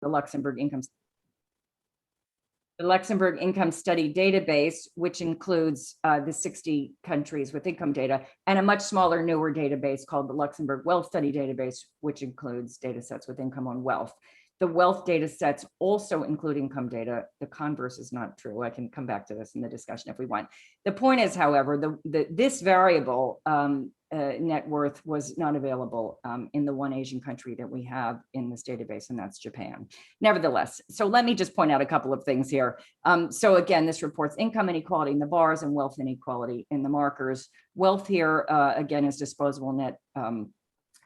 the Luxembourg Income Study Database, which includes the 60 countries with income data, and a much smaller, newer database called the Luxembourg Wealth Study Database, which includes data sets with income on wealth. The wealth data sets also include income data. The converse is not true. I can come back to this in the discussion if we want. The point is, however, this variable net worth was not available in the one Asian country that we have in this database, and that's Japan. Nevertheless, so let me just point out a couple of things here. So again, this reports income inequality in the bars and wealth inequality in the markers. Wealth here, again, is disposable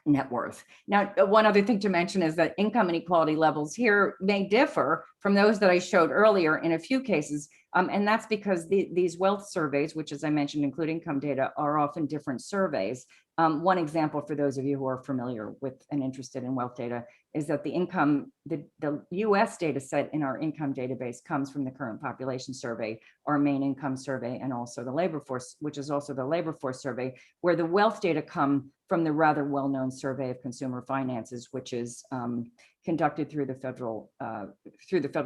net worth. Now, one other thing to mention is that income inequality levels here may differ from those that I showed earlier in a few cases, and that's because these wealth surveys, which, as I mentioned, include income data, are often different surveys. One example for those of you who are familiar with and interested in wealth data is that the US data set in our income database comes from the current population survey, our main income survey, and also the labor force, which is also the labor force survey, where the wealth data come from the rather well-known survey of consumer finances, which is conducted through the Federal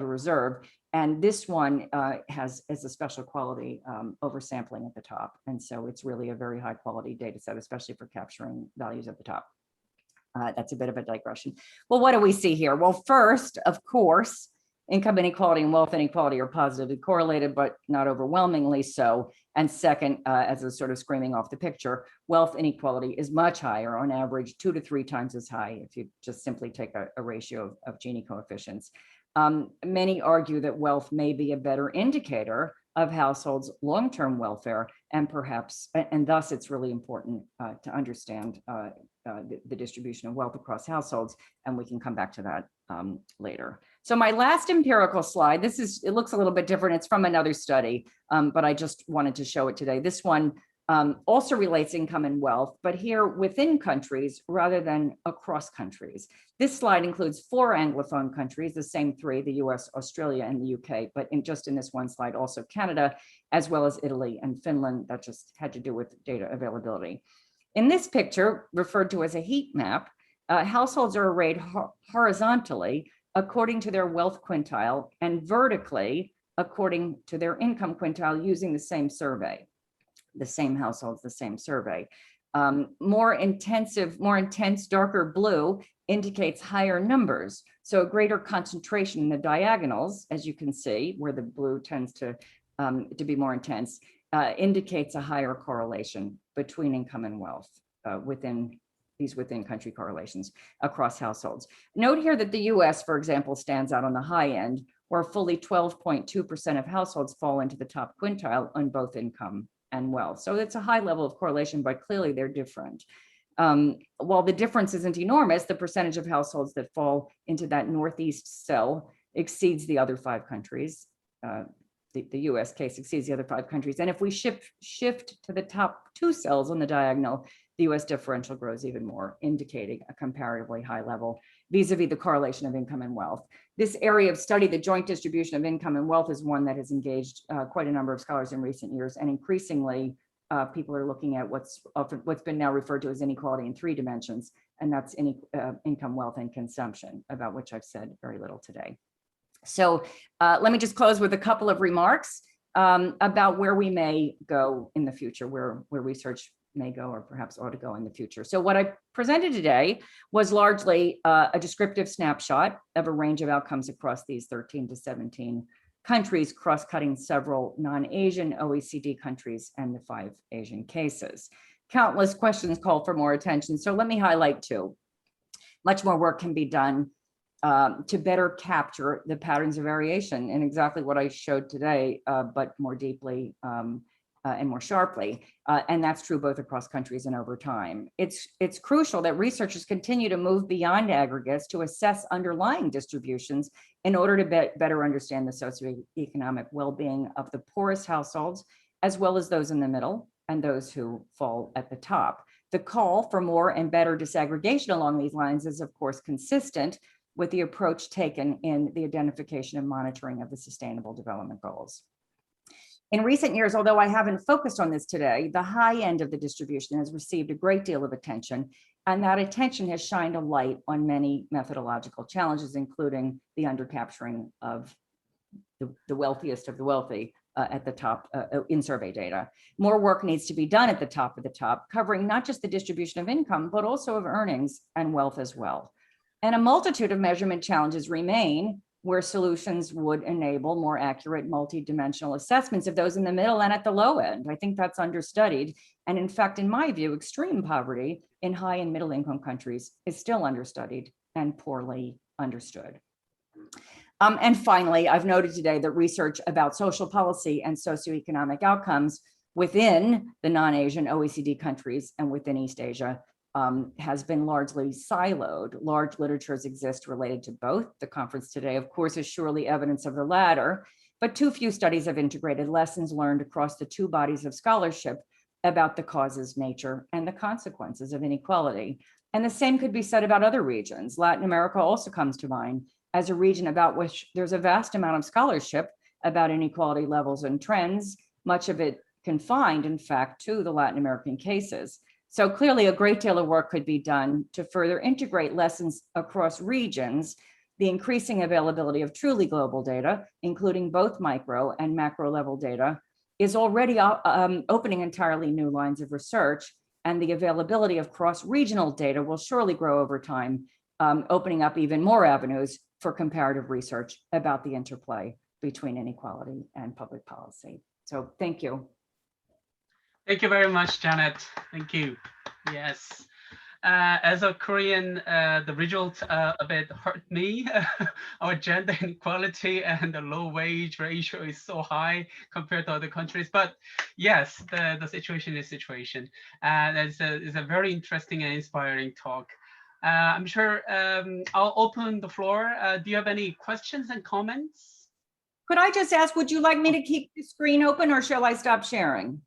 Reserve. And this one has a special quality oversampling at the top. And so it's really a very high quality data set, especially for capturing values at the top. That's a bit of a digression. Well, what do we see here? Well, first, of course, income inequality and wealth inequality are positively correlated, but not overwhelmingly so. And second, as a sort of screaming off the picture, wealth inequality is much higher, on average 2 to 3 times as high if you just simply take a ratio of Gini coefficients. Many argue that wealth may be a better indicator of households' long-term welfare, and perhaps, and thus it's really important to understand the distribution of wealth across households, and we can come back to that later. So my last empirical slide, it looks a little bit different. It's from another study, but I just wanted to show it today. This one also relates income and wealth, but here within countries rather than across countries. This slide includes 4 Anglophone countries, the same 3, the US, Australia, and the UK, but just in this one slide, also Canada, as well as Italy and Finland. That just had to do with data availability. In this picture, referred to as a heat map, households are arrayed horizontally according to their wealth quintile and vertically according to their income quintile using the same survey. The same households, the same survey. More intense, darker blue indicates higher numbers. So a greater concentration in the diagonals, as you can see, where the blue tends to be more intense, indicates a higher correlation between income and wealth within country correlations across households. Note here that the US, for example, stands out on the high end, where fully 12.2% of households fall into the top quintile on both income and wealth. So it's a high level of correlation, but clearly they're different. While the difference isn't enormous, the percentage of households that fall into that northeast cell exceeds the other 5 countries. The US case exceeds the other 5 countries. And if we shift to the top 2 cells on the diagonal, the US differential grows even more, indicating a comparatively high level vis-a-vis the correlation of income and wealth. This area of study, the joint distribution of income and wealth, is one that has engaged quite a number of scholars in recent years, and increasingly people are looking at what's been now referred to as inequality in 3 dimensions, and that's income, wealth, and consumption, about which I've said very little today. So let me just close with a couple of remarks about where we may go in the future, where research may go or perhaps ought to go in the future. So what I presented today was largely a descriptive snapshot of a range of outcomes across these 13 to 17 countries, cross-cutting several non-Asian OECD countries and the 5 Asian cases. Countless questions call for more attention, so let me highlight 2. Much more work can be done to better capture the patterns of variation in exactly what I showed today, but more deeply and more sharply. And that's true both across countries and over time. It's crucial that researchers continue to move beyond aggregates to assess underlying distributions in order to better understand the socioeconomic well-being of the poorest households, as well as those in the middle and those who fall at the top. The call for more and better disaggregation along these lines is, of course, consistent with the approach taken in the identification and monitoring of the Sustainable Development Goals. In recent years, although I haven't focused on this today, the high end of the distribution has received a great deal of attention, And that attention has shined a light on many methodological challenges, including the undercapturing of the wealthiest of the wealthy at the top in survey data. More work needs to be done at the top, covering not just the distribution of income, but also of earnings and wealth as well. And a multitude of measurement challenges remain where solutions would enable more accurate multidimensional assessments of those in the middle and at the low end. I think that's understudied. And in fact, in my view, extreme poverty in high and middle income countries is still understudied and poorly understood. And finally, I've noted today that research about social policy and socioeconomic outcomes within the non-Asian OECD countries and within East Asia has been largely siloed. Large literatures exist related to both. The conference today, of course, is surely evidence of the latter, but too few studies have integrated lessons learned across the two bodies of scholarship about the causes, nature, and the consequences of inequality. And the same could be said about other regions. Latin America also comes to mind as a region about which there's a vast amount of scholarship about inequality levels and trends, much of it confined, in fact, to the Latin American cases. So clearly a great deal of work could be done to further integrate lessons across regions. The increasing availability of truly global data, including both micro and macro level data, is already opening entirely new lines of research, and the availability of cross-regional data will surely grow over time, opening up even more avenues for comparative research about the interplay between inequality and public policy. So thank you. Thank you very much, Janet. Thank you. Yes. As a Korean, the result a bit hurt me. Our gender inequality and the low wage ratio is so high compared to other countries. But yes, the situation is situation. It's a very interesting and inspiring talk. I'm sure I'll open the floor. Do you have any questions and comments? Could I just ask, would you like me to keep the screen open or shall I stop sharing?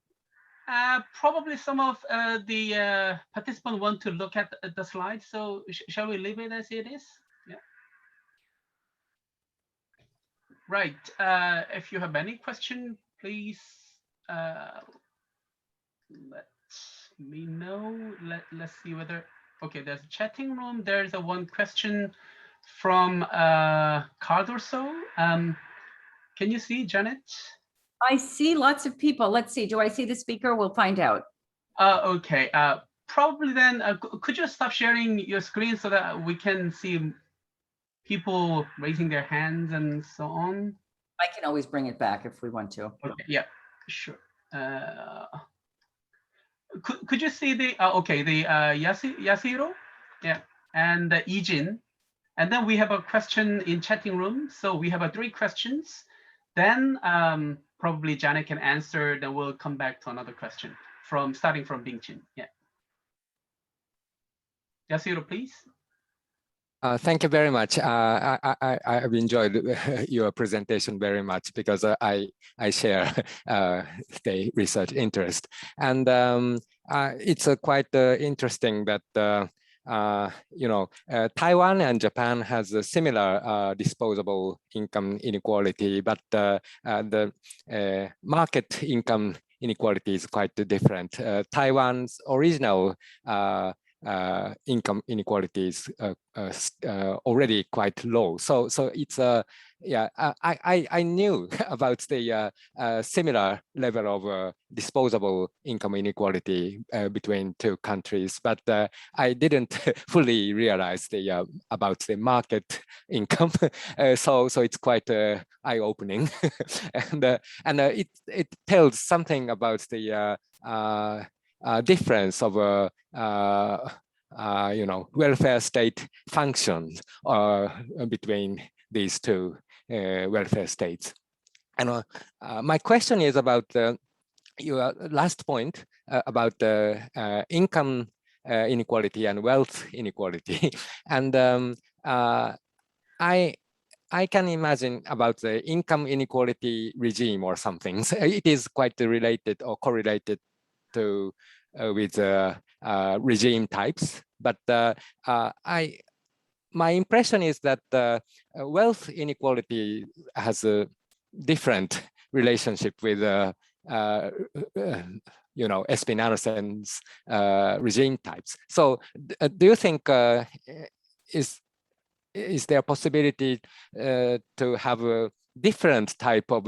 Probably some of the participants want to look at the slide. So shall we leave it as it is? Yeah. Right. If you have any question, please let me know. Let's see whether. Okay, there's a chatting room. There's a one question from Card or so. Can you see, Janet? I see lots of people. Let's see. Do I see the speaker? We'll find out. Okay. Probably then, could you stop sharing your screen so that we can see people raising their hands and so on? I can always bring it back if we want to. Okay. Yeah. Sure. Could you see the okay, the Yasiro, yeah, and Ijin, and then we have a question in chatting room. So we have 3 questions. Then probably Janet can answer. Then we'll come back to another question starting from Bingchin. Yeah, Yasiro, please. Thank you very much. I've enjoyed your presentation very much because I share the research interest, and it's quite interesting that Taiwan and Japan has a similar disposable income inequality, but the market income inequality is quite different. Taiwan's original income inequality is already quite low. So it's yeah, I knew about the similar level of disposable income inequality between 2 countries, but I didn't fully realize about the market income. So it's quite eye-opening, and it tells something about the difference of welfare state functions between these 2 welfare states. And my question is about your last point about the income inequality and wealth inequality. And I can imagine about the income inequality regime or something. So it is quite related or correlated to with regime types, but my impression is that wealth inequality has a different relationship with Espin-Andersen's regime types. So do you think is there a possibility to have a different type of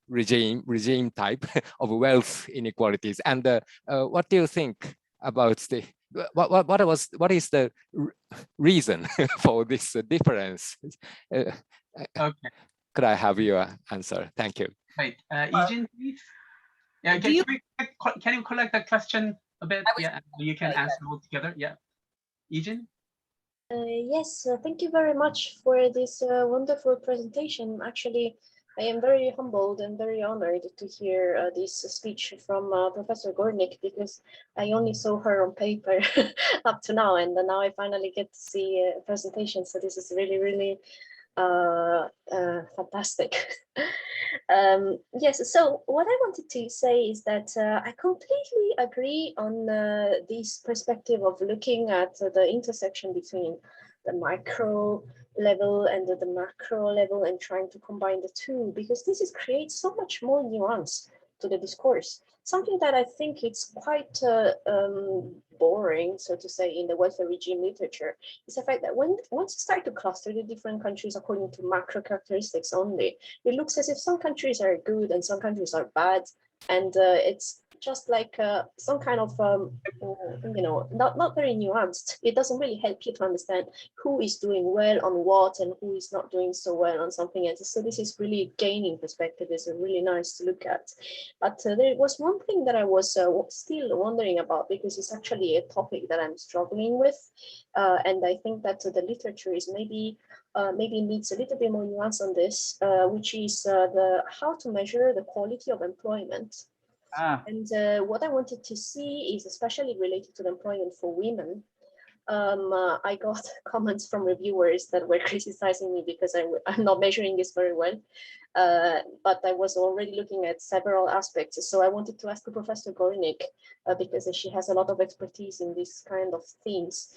regime type of wealth inequalities? And what do you think about the what is the reason for this difference? Okay. Could I have your answer? Thank you. Right, Ijin, please. Yeah, can you collect that question a bit? Yeah, you can answer all together. Yeah, Ijin. Yes, thank you very much for this wonderful presentation. Actually, I am very humbled and very honored to hear this speech from Professor Gornick, because I only saw her on paper up to now, and now I finally get to see a presentation. So this is really, really fantastic. Yes, so what I wanted to say is that I completely agree on this perspective of looking at the intersection between the micro level and the macro level and trying to combine the two, because this creates so much more nuance to the discourse. Something that I think it's quite boring, so to say, in the welfare regime literature is the fact that once you start to cluster the different countries according to macro characteristics only, it looks as if some countries are good and some countries are bad. And it's just like some kind of, not very nuanced. It doesn't really help you to understand who is doing well on what and who is not doing so well on something else. So this is really gaining perspective. It's really nice to look at. But there was one thing that I was still wondering about, because it's actually a topic that I'm struggling with. And I think that the literature is maybe needs a little bit more nuance on this, which is how to measure the quality of employment. And what I wanted to see is especially related to the employment for women. I got comments from reviewers that were criticizing me because I'm not measuring this very well. But I was already looking at several aspects. So I wanted to ask Professor Gornick, because she has a lot of expertise in this kind of themes,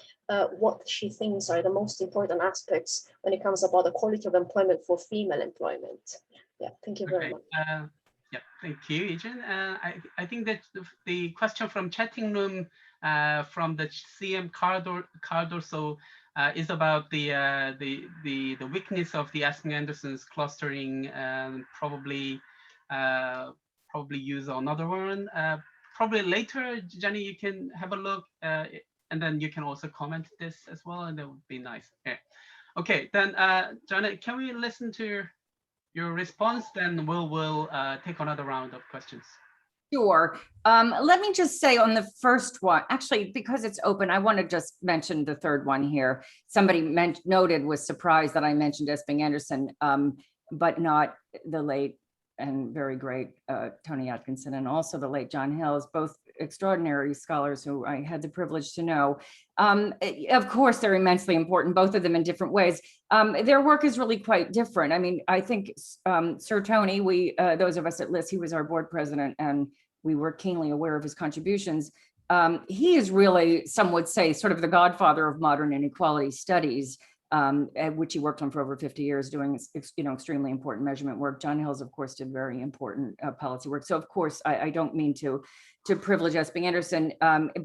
what she thinks are the most important aspects when it comes about the quality of employment for female employment. Yeah, thank you very much. Yeah, thank you, Ijin. I think that the question from chatting room from the CM Cardoso is about the weakness of the Espin-Andersen's clustering, and probably use another one. Probably later, Jenny, you can have a look, and then you can also comment this as well, and that would be nice. Yeah. Okay, then Janet, can we listen to your response? Then we'll take another round of questions. Sure. Let me just say on the first one, actually, because it's open, I want to just mention the third one here. Somebody was surprised that I mentioned Espin-Andersen, but not the late and very great Tony Atkinson, and also the late John Hills, both extraordinary scholars who I had the privilege to know. Of course, they're immensely important, both of them in different ways. Their work is really quite different. I mean, I think Sir Tony, those of us at LIS, he was our board president, and we were keenly aware of his contributions. He is really, some would say, sort of the godfather of modern inequality studies, which he worked on for over 50 years, doing extremely important measurement work. John Hills, of course, did very important policy work. So, of course, I don't mean to privilege Espin-Andersen,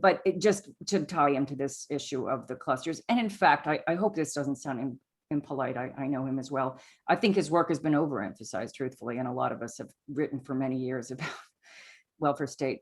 but just to tie into this issue of the clusters. And in fact, I hope this doesn't sound impolite. I know him as well. I think his work has been overemphasized, truthfully, and a lot of us have written for many years about welfare state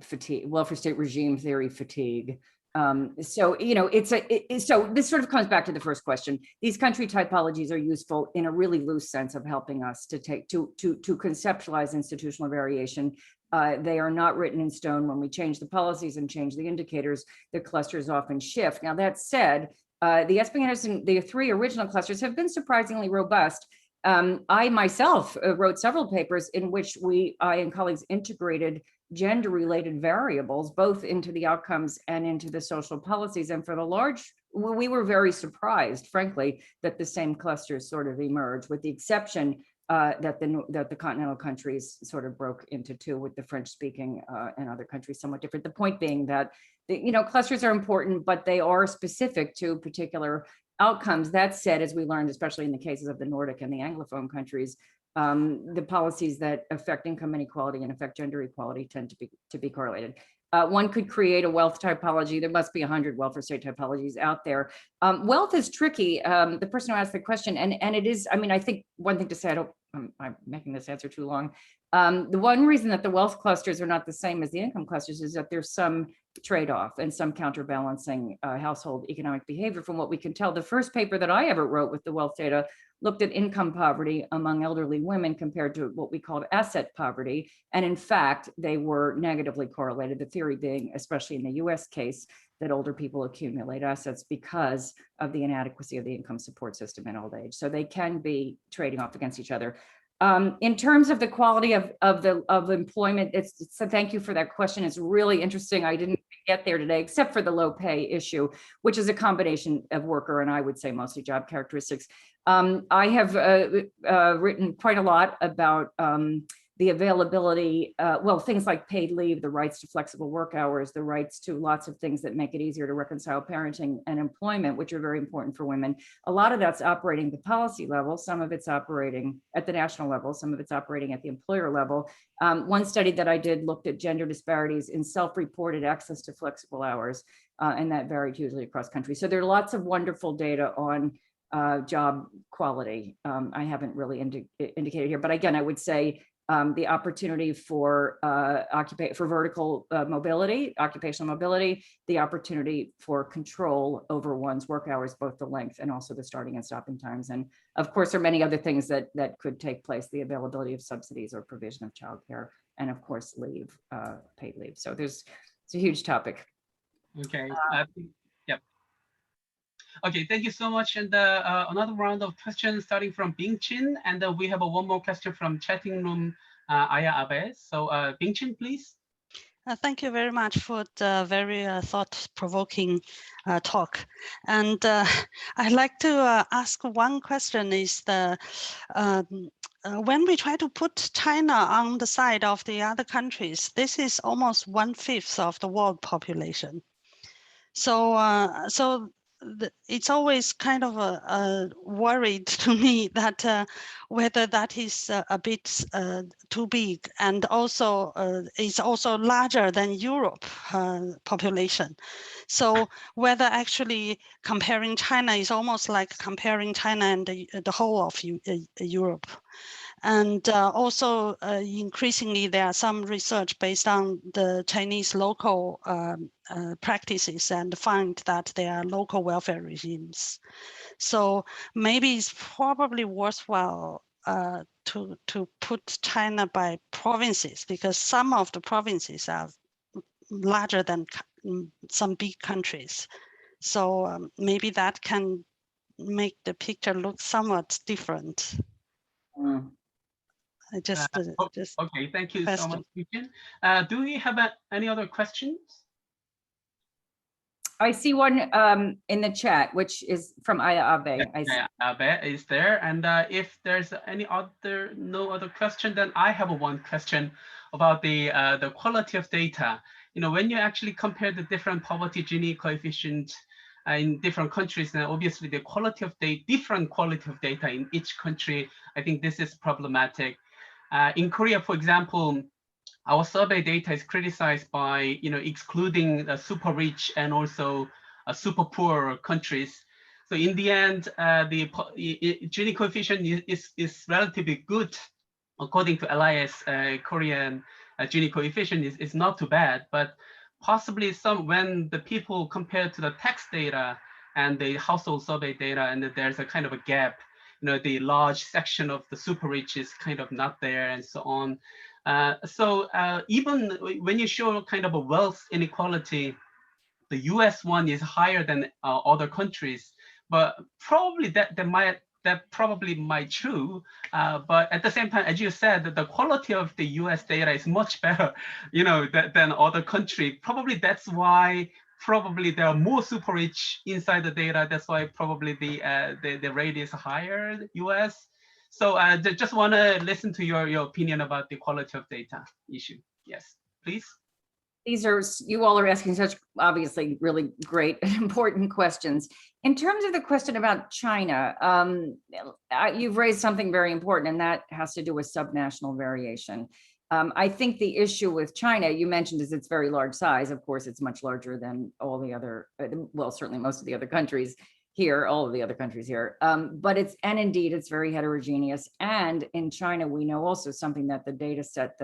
fatigue, welfare state regime theory fatigue. So this sort of comes back to the first question. These country typologies are useful in a really loose sense of helping us to conceptualize institutional variation. They are not written in stone. When we change the policies and change the indicators, the clusters often shift. Now, that said, the Espin-Andersen, the three original clusters have been surprisingly robust. I myself wrote several papers in which I and colleagues integrated gender-related variables, both into the outcomes and into the social policies. And for the large, we were very surprised, frankly, that the same clusters sort of emerged, with the exception that the continental countries sort of broke into two, with the French-speaking and other countries somewhat different. The point being that clusters are important, but they are specific to particular outcomes. That said, as we learned, especially in the cases of the Nordic and the Anglophone countries, the policies that affect income inequality and affect gender equality tend to be correlated. One could create a wealth typology. There must be 100 welfare state typologies out there. Wealth is tricky. The person who asked the question, and it is, I mean, I think one thing to say, I'm making this answer too long. The one reason that the wealth clusters are not the same as the income clusters is that there's some trade-off and some counterbalancing household economic behavior. From what we can tell, the first paper that I ever wrote with the wealth data looked at income poverty among elderly women compared to what we called asset poverty. And in fact, they were negatively correlated, the theory being, especially in the US case, that older people accumulate assets because of the inadequacy of the income support system in old age. So they can be trading off against each other. In terms of the quality of employment, so thank you for that question. It's really interesting. I didn't get there today, except for the low pay issue, which is a combination of worker and I would say mostly job characteristics. I have written quite a lot about the availability, well, things like paid leave, the rights to flexible work hours, the rights to lots of things that make it easier to reconcile parenting and employment, which are very important for women. A lot of that's operating at the policy level. Some of it's operating at the national level. Some of it's operating at the employer level. One study that I did looked at gender disparities in self-reported access to flexible hours, and that varied hugely across countries. So there are lots of wonderful data on job quality. I haven't really indicated here, but again, I would say the opportunity for vertical mobility, occupational mobility, the opportunity for control over one's work hours, both the length and also the starting and stopping times. And of course, there are many other things that could take place, the availability of subsidies or provision of childcare, and of course, leave, paid leave. So it's a huge topic. Okay. Yep. Okay, thank you so much. And another round of questions starting from Bing-Chin, and we have one more question from chatting room, Aya Abe. So Bing-Chin, please. Thank you very much for the very thought-provoking talk. And I'd like to ask one question is when we try to put China on the side of the other countries, this is almost 1/5 of the world population. So, it's always kind of worried to me that whether that is a bit too big, and also it's also larger than Europe population. So whether actually comparing China is almost like comparing China and the whole of Europe. And also increasingly, there are some research based on the Chinese local practices and find that there are local welfare regimes. So maybe it's probably worthwhile to put China by provinces, because some of the provinces are larger than some big countries. So maybe that can make the picture look somewhat different. Okay, thank you so much, Eugene. Do we have any other questions? I see one in the chat, which is from Aya Abe. Yeah, Abe is there. And if there's no other question, then I have one question about the quality of data. You know, when you actually compare the different poverty Gini coefficients in different countries, now obviously the quality of data, different quality of data in each country, I think this is problematic. In Korea, for example, our survey data is criticized by, excluding the super rich and also super poor countries. So in the end, the Gini coefficient is relatively good, according to LIS. Korean Gini coefficient is not too bad, but possibly when the people compare to the tax data and the household survey data, and there's a kind of a gap. The large section of the super rich is kind of not there, and so on. So even when you show kind of a wealth inequality, the US one is higher than other countries, but probably that probably might true. But at the same time, as you said, the quality of the US data is much better, than other countries. Probably that's why there are more super rich inside the data. That's why probably the rate is higher, US. So just want to listen to your opinion about the quality of data issue. Yes, please. These are, you all are asking such obviously really great and important questions. In terms of the question about China, you've raised something very important, and that has to do with subnational variation. I think the issue with China, you mentioned, is its very large size. Of course, it's much larger than all the other, well, certainly most of the other countries here, all of the other countries here. But and indeed, it's very heterogeneous. And in China, we know also something that the data set,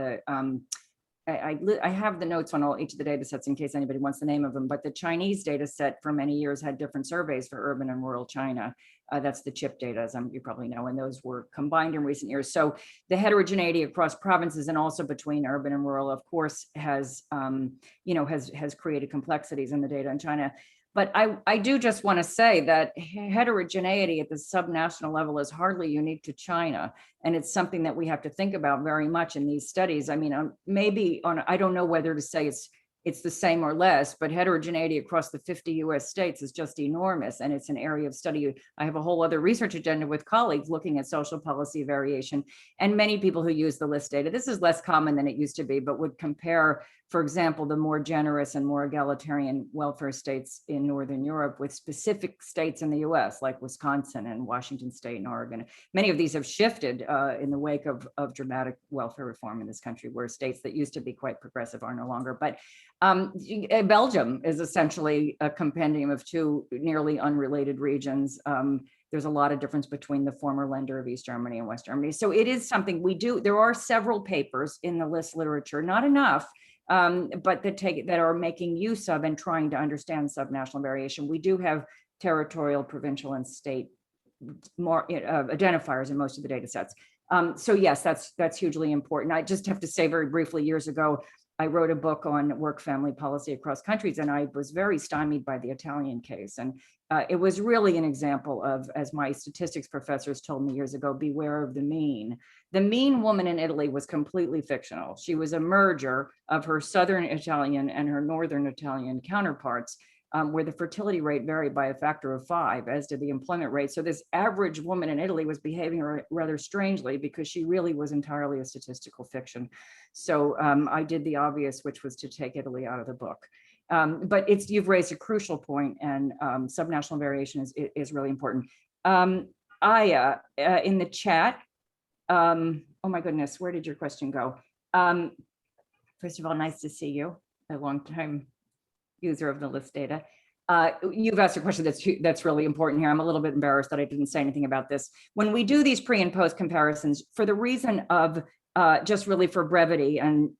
I have the notes on each of the data sets in case anybody wants the name of them, but the Chinese data set for many years had different surveys for urban and rural China. That's the CHIP data, as you probably know, and those were combined in recent years. So the heterogeneity across provinces and also between urban and rural, of course, has created complexities in the data in China. But I do just want to say that heterogeneity at the subnational level is hardly unique to China. And it's something that we have to think about very much in these studies. I mean, I don't know whether to say it's the same or less, but heterogeneity across the 50 US states is just enormous. And it's an area of study. I have a whole other research agenda with colleagues looking at social policy variation, and many people who use the list data. This is less common than it used to be, but would compare, for example, the more generous and more egalitarian welfare states in Northern Europe with specific states in the US, like Wisconsin and Washington State and Oregon. Many of these have shifted in the wake of dramatic welfare reform in this country, where states that used to be quite progressive are no longer. But Belgium is essentially a compendium of two nearly unrelated regions. There's a lot of difference between the former lender of East Germany and West Germany. So it is something we do. There are several papers in the list literature, not enough, but that are making use of and trying to understand subnational variation. We do have territorial, provincial, and state identifiers in most of the data sets. So yes, that's hugely important. I just have to say very briefly, years ago, I wrote a book on work-family policy across countries, and I was very stymied by the Italian case. And it was really an example of, as my statistics professors told me years ago, beware of the mean. The mean woman in Italy was completely fictional. She was a merger of her Southern Italian and her Northern Italian counterparts, where the fertility rate varied by a factor of 5, as did the employment rate. So this average woman in Italy was behaving rather strangely because she really was entirely a statistical fiction. So I did the obvious, which was to take Italy out of the book. But you've raised a crucial point, and subnational variation is really important. Aya, in the chat, oh my goodness, where did your question go? First of all, nice to see you, a long time user of the list data. You've asked a question that's really important here. I'm a little bit embarrassed that I didn't say anything about this. When we do these pre and post comparisons, for the reason of just really for brevity and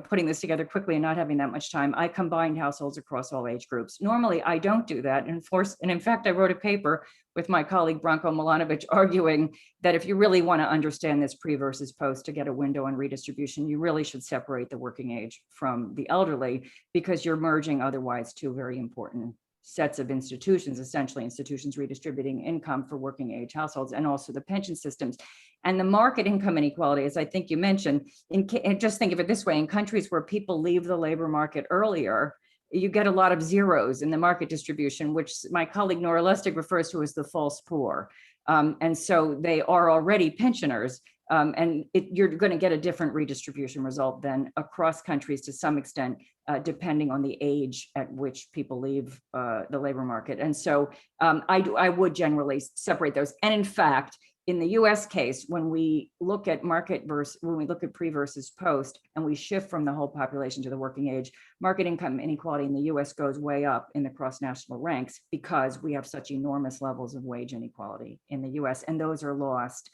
putting this together quickly and not having that much time, I combined households across all age groups. Normally, I don't do that. And in fact, I wrote a paper with my colleague Branko Milanovic arguing that if you really want to understand this pre versus post to get a window on redistribution, you really should separate the working age from the elderly, because you're merging otherwise two very important sets of institutions, essentially institutions redistributing income for working age households, and also the pension systems. And the market income inequality, as I think you mentioned, and just think of it this way, in countries where people leave the labor market earlier, you get a lot of zeros in the market distribution, which my colleague Nora Lustig refers to as the false poor. And so they are already pensioners, and you're going to get a different redistribution result than across countries to some extent, depending on the age at which people leave the labor market. And so I would generally separate those. And in fact, in the US case, when we look at pre versus post, and we shift from the whole population to the working age, market income inequality in the US goes way up in the cross-national ranks, because we have such enormous levels of wage inequality in the US, and those are lost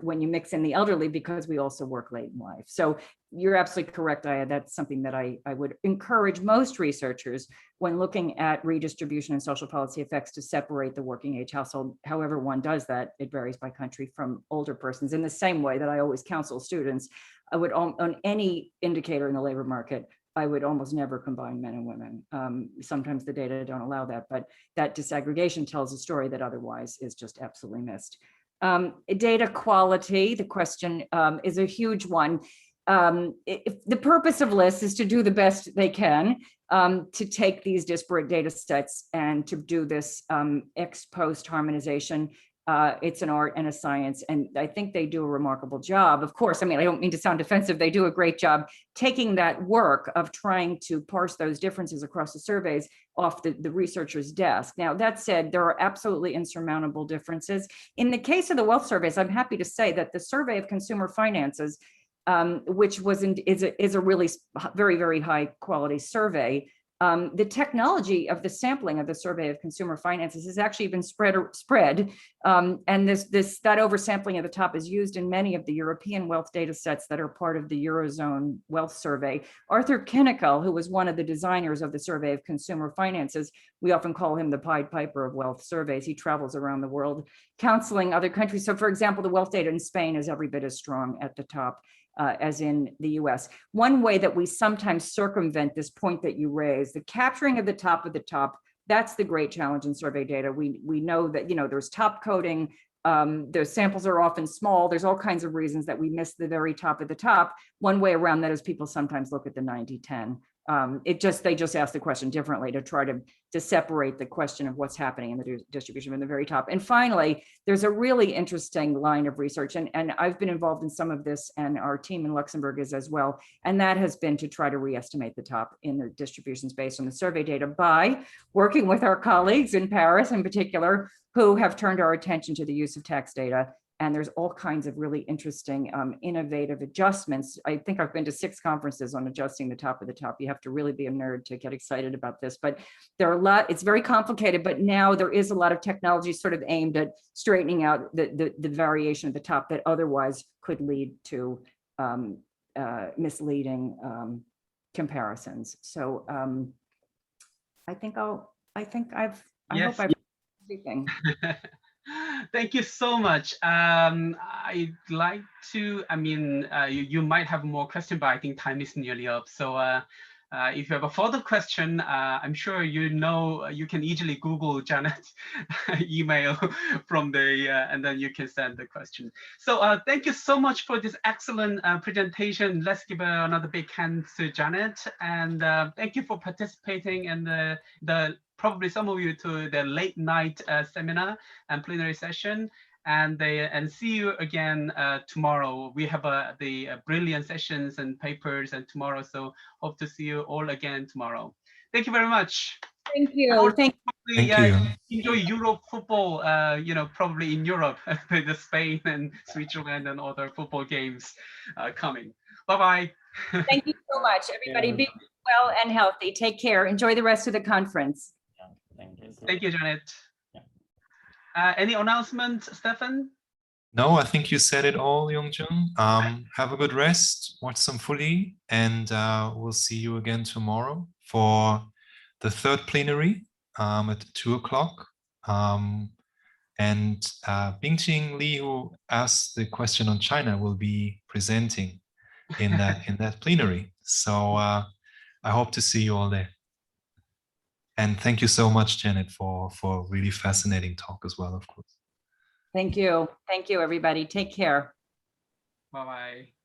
when you mix in the elderly, because we also work late in life. So you're absolutely correct, Aya. That's something that I would encourage most researchers when looking at redistribution and social policy effects to separate the working age household. However one does that, it varies by country, from older persons. In the same way that I always counsel students, I would, on any indicator in the labor market, I would almost never combine men and women. Sometimes the data don't allow that, but that disaggregation tells a story that otherwise is just absolutely missed. Data quality, the question is a huge one. The purpose of lists is to do the best they can to take these disparate data sets and to do this ex post harmonization. It's an art and a science, and I think they do a remarkable job. Of course, I mean, I don't mean to sound defensive. They do a great job taking that work of trying to parse those differences across the surveys off the researcher's desk. Now, that said, there are absolutely insurmountable differences. In the case of the wealth surveys, I'm happy to say that the survey of consumer finances, which is a really very, very high quality survey. The technology of the sampling of the survey of consumer finances has actually been spread, and that oversampling at the top is used in many of the European wealth data sets that are part of the Eurozone wealth survey. Arthur Kinnickle, who was one of the designers of the survey of consumer finances, we often call him the Pied Piper of wealth surveys. He travels around the world counseling other countries. So for example, the wealth data in Spain is every bit as strong at the top as in the US. One way that we sometimes circumvent this point that you raised, the capturing of the top, that's the great challenge in survey data. We know that, you know, there's top coding, those samples are often small. There's all kinds of reasons that we miss the very top of the top. One way around that is people sometimes look at the 90-10. They just ask the question differently to try to separate the question of what's happening in the distribution from the very top. And finally, there's a really interesting line of research, and I've been involved in some of this, and our team in Luxembourg is as well. And that has been to try to re-estimate the top in the distributions based on the survey data by working with our colleagues in Paris in particular, who have turned our attention to the use of tax data. And there's all kinds of really interesting, innovative adjustments. I think I've been to 6 conferences on adjusting the top of the top. You have to really be a nerd to get excited about this, but there are a lot, it's very complicated, but now there is a lot of technology sort of aimed at straightening out the variation at the top that otherwise could lead to misleading comparisons. So I hope I've everything. Thank you so much. I'd like to, you might have more questions, but I think time is nearly up. So if you have a further question, I'm sure you can easily Google Janet's email from and then you can send the question. So thank you so much for this excellent presentation. Let's give another big hand to Janet. And thank you for participating in probably some of you to the late night seminar and plenary session, and see you again tomorrow. We have the brilliant sessions and papers and tomorrow, so hope to see you all again tomorrow. Thank you very much. Thank you. Thank you. Enjoy Euro football, probably in Europe, the Spain and Switzerland and other football games coming. Bye-bye. Thank you so much, everybody. Be well and healthy. Take care. Enjoy the rest of the conference. Thank you, Janet. Any announcements, Stefan? No, I think you said it all, Yongjun. Have a good rest, watch some footy, and we'll see you again tomorrow for the 3rd plenary at 2 o'clock. And Bingqing Li, who asked the question on China, will be presenting in that plenary. So I hope to see you all there. And thank you so much, Janet, for a really fascinating talk as well, of course. Thank you. Thank you, everybody. Take care. Bye-bye.